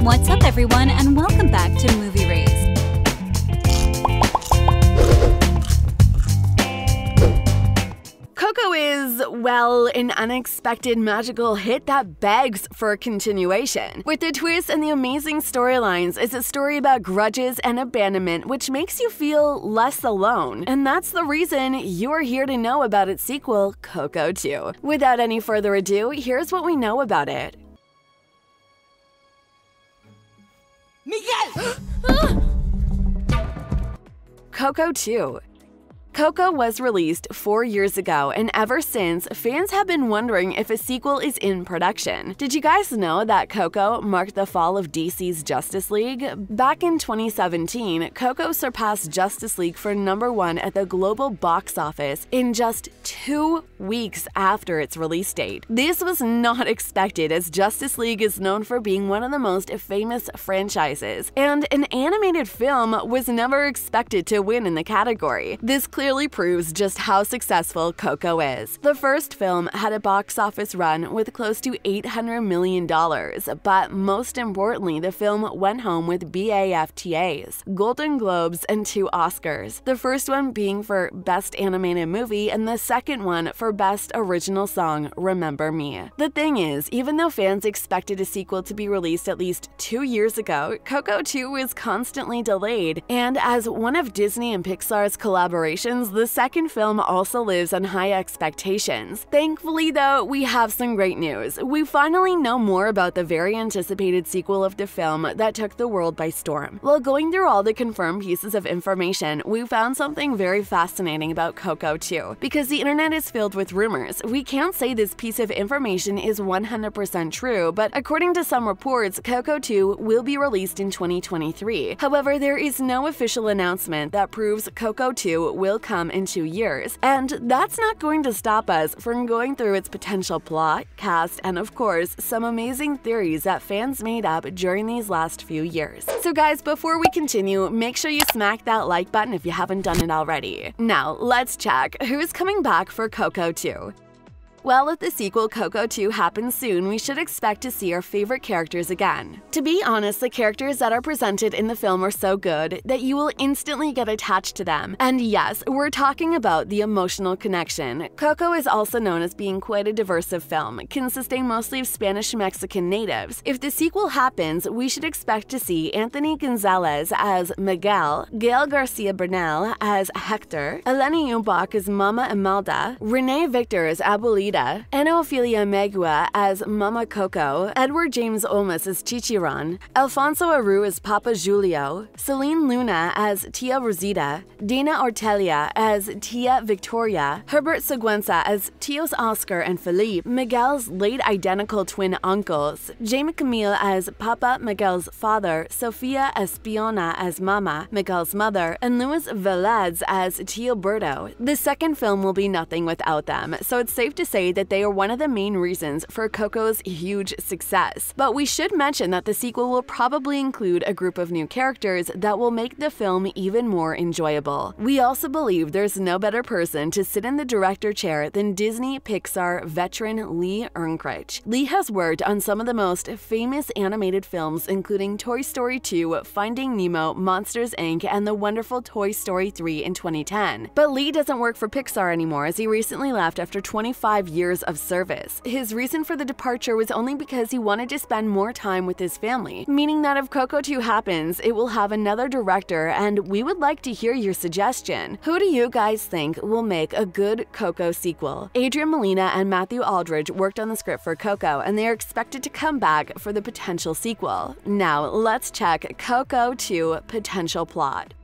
What's up, everyone, and welcome back to Movie Raised. Coco is, well, an unexpected magical hit that begs for a continuation. With the twists and the amazing storylines, it's a story about grudges and abandonment, which makes you feel less alone. And that's the reason you're here to know about its sequel, Coco 2. Without any further ado, here's what we know about it. Miguel! Coco 2. Coco was released 4 years ago, and ever since, fans have been wondering if a sequel is in production. Did you guys know that Coco marked the fall of DC's Justice League? Back in 2017, Coco surpassed Justice League for #1 at the global box office in just 2 weeks after its release date. This was not expected, as Justice League is known for being one of the most famous franchises, and an animated film was never expected to win in the category. This clearly proves just how successful Coco is. The first film had a box office run with close to $800 million, but most importantly, the film went home with BAFTAs, Golden Globes, and 2 Oscars. The first one being for Best Animated Movie and the second one for Best Original Song, Remember Me. The thing is, even though fans expected a sequel to be released at least 2 years ago, Coco 2 is constantly delayed, and as one of Disney and Pixar's collaborations, the second film also lives on high expectations. Thankfully, though, we have some great news. We finally know more about the very anticipated sequel of the film that took the world by storm. While going through all the confirmed pieces of information, we found something very fascinating about Coco 2. Because the internet is filled with rumors, we can't say this piece of information is 100% true, but according to some reports, Coco 2 will be released in 2023. However, there is no official announcement that proves Coco 2 will come in 2 years, and that's not going to stop us from going through its potential plot, cast, and of course, some amazing theories that fans made up during these last few years. So guys, before we continue, make sure you smack that like button if you haven't done it already. Now, let's check who's coming back for Coco 2. Well, if the sequel Coco 2 happens soon, we should expect to see our favorite characters again. To be honest, the characters that are presented in the film are so good that you will instantly get attached to them. And yes, we're talking about the emotional connection. Coco is also known as being quite a diverse film, consisting mostly of Spanish-Mexican natives. If the sequel happens, we should expect to see Anthony Gonzalez as Miguel, Gael Garcia Bernal as Hector, Eleni Ubach as Mama Imelda, Renee Victor as Abuelita, Ana Ofelia Megua as Mama Coco, Edward James Olmos as Chichiron, Alfonso Aru as Papa Julio, Celine Luna as Tia Rosita, Dana Ortelia as Tia Victoria, Herbert Seguenza as Tios Oscar and Felipe, Miguel's late identical twin uncles, Jaime Camille as Papa Miguel's father, Sofia Espiona as Mama, Miguel's mother, and Luis Velez as Tio Berto. The second film will be nothing without them, so it's safe to say that they are one of the main reasons for Coco's huge success. But we should mention that the sequel will probably include a group of new characters that will make the film even more enjoyable. We also believe there's no better person to sit in the director chair than Disney Pixar veteran Lee Unkrich. Lee has worked on some of the most famous animated films, including Toy Story 2, Finding Nemo, Monsters, Inc., and the wonderful Toy Story 3 in 2010. But Lee doesn't work for Pixar anymore, as he recently left after 25 years of service. His reason for the departure was only because he wanted to spend more time with his family, meaning that if Coco 2 happens, it will have another director, and we would like to hear your suggestion. Who do you guys think will make a good Coco sequel? Adrian Molina and Matthew Aldridge worked on the script for Coco, and they are expected to come back for the potential sequel. Now, let's check Coco 2 potential plot.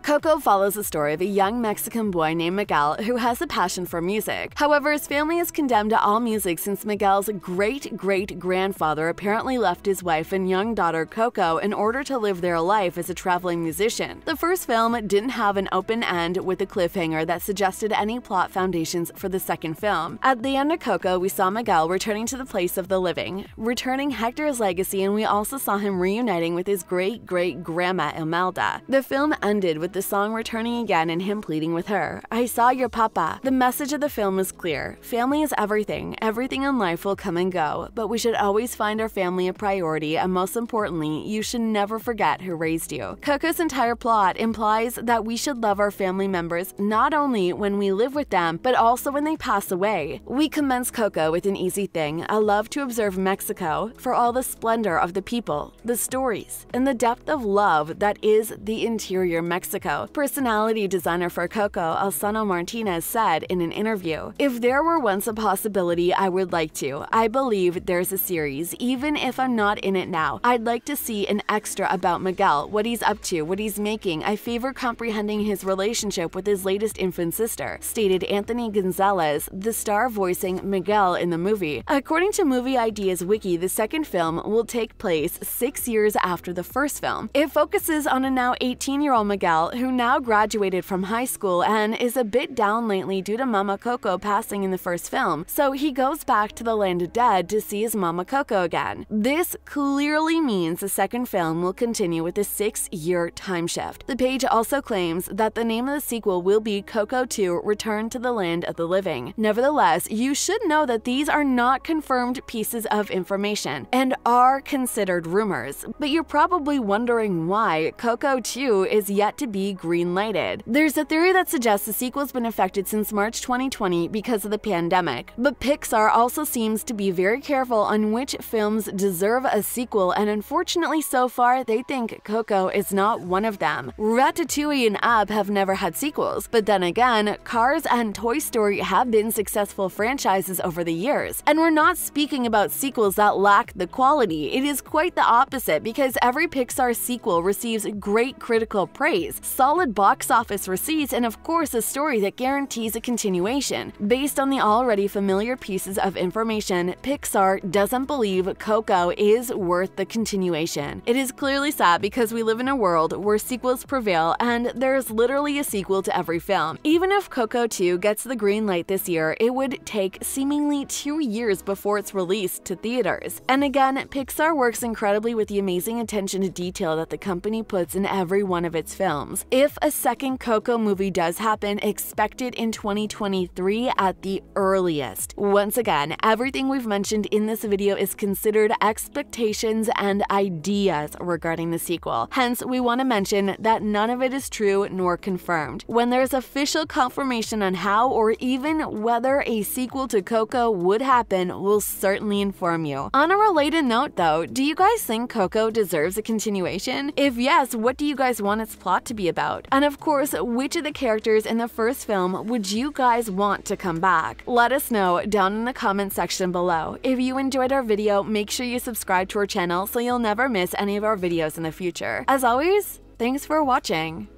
Coco follows the story of a young Mexican boy named Miguel who has a passion for music. However, his family is condemned to all music since Miguel's great-great-grandfather apparently left his wife and young daughter Coco in order to live their life as a traveling musician. The first film didn't have an open end with a cliffhanger that suggested any plot foundations for the second film. At the end of Coco, we saw Miguel returning to the place of the living, returning Hector's legacy, and we also saw him reuniting with his great-great-grandma Imelda. The film ended with with the song returning again and him pleading with her, "I saw your papa." The message of the film is clear. Family is everything. Everything in life will come and go, but we should always find our family a priority, and most importantly, you should never forget who raised you. Coco's entire plot implies that we should love our family members not only when we live with them, but also when they pass away. We commence Coco with an easy thing, a love to observe Mexico for all the splendor of the people, the stories, and the depth of love that is the interior Mexico. Personality designer for Coco, Alessandro Martinez, said in an interview, "If there were once a possibility, I would like to. I believe there's a series, even if I'm not in it now. I'd like to see an extra about Miguel, what he's up to, what he's making. I favor comprehending his relationship with his latest infant sister," stated Anthony Gonzalez, the star voicing Miguel in the movie. According to Movie Ideas Wiki, the second film will take place 6 years after the first film. It focuses on a now 18-year-old Miguel who now graduated from high school and is a bit down lately due to Mama Coco passing in the first film, so he goes back to the land of dead to see his Mama Coco again. This clearly means the second film will continue with a 6-year time shift. The page also claims that the name of the sequel will be Coco 2: Return to the Land of the Living. Nevertheless, you should know that these are not confirmed pieces of information and are considered rumors, but you're probably wondering why Coco 2 is yet to be green-lighted. There's a theory that suggests the sequel's been affected since March 2020 because of the pandemic, but Pixar also seems to be very careful on which films deserve a sequel, and unfortunately so far they think Coco is not one of them. Ratatouille and Up have never had sequels, but then again, Cars and Toy Story have been successful franchises over the years. And we're not speaking about sequels that lack the quality. It is quite the opposite, because every Pixar sequel receives great critical praise, solid box office receipts, and of course a story that guarantees a continuation. Based on the already familiar pieces of information, Pixar doesn't believe Coco is worth the continuation. It is clearly sad because we live in a world where sequels prevail and there's literally a sequel to every film. Even if Coco 2 gets the green light this year, it would take seemingly 2 years before it's released to theaters. And again, Pixar works incredibly with the amazing attention to detail that the company puts in every one of its films. If a second Coco movie does happen, expect it in 2023 at the earliest. Once again, everything we've mentioned in this video is considered expectations and ideas regarding the sequel. Hence, we want to mention that none of it is true nor confirmed. When there's official confirmation on how or even whether a sequel to Coco would happen, we'll certainly inform you. On a related note though, do you guys think Coco deserves a continuation? If yes, what do you guys want its plot to be about? And of course, which of the characters in the first film would you guys want to come back? Let us know down in the comment section below. If you enjoyed our video, make sure you subscribe to our channel so you'll never miss any of our videos in the future. As always, thanks for watching.